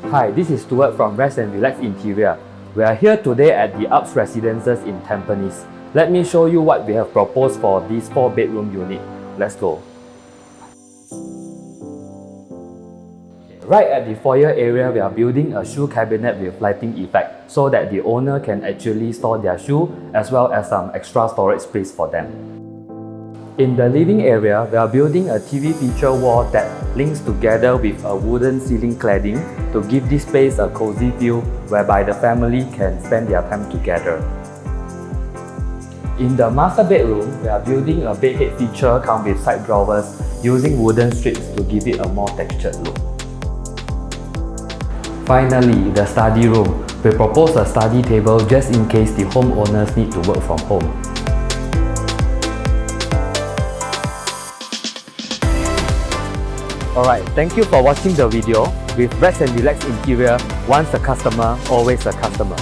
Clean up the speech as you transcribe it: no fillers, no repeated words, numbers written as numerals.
Hi, this is Stuart from Rezt+Relax Interior. We are here today at the Alps Residences in Tampines. Let me show you what we have proposed for this 4-bedroom unit. Let's go. Right at the foyer area, we are building a shoe cabinet with lighting effect so that the owner can actually store their shoe as well as some extra storage space for them. In the living area, we are building a TV feature wall that links together with a wooden ceiling cladding to give this space a cozy feel whereby the family can spend their time together. In the master bedroom, we are building a bedhead feature come with side drawers using wooden strips to give it a more textured look. Finally, the study room. We propose a study table just in case the homeowners need to work from home. Alright, thank you for watching the video. With Rezt+Relax Interior, once a customer, always a customer.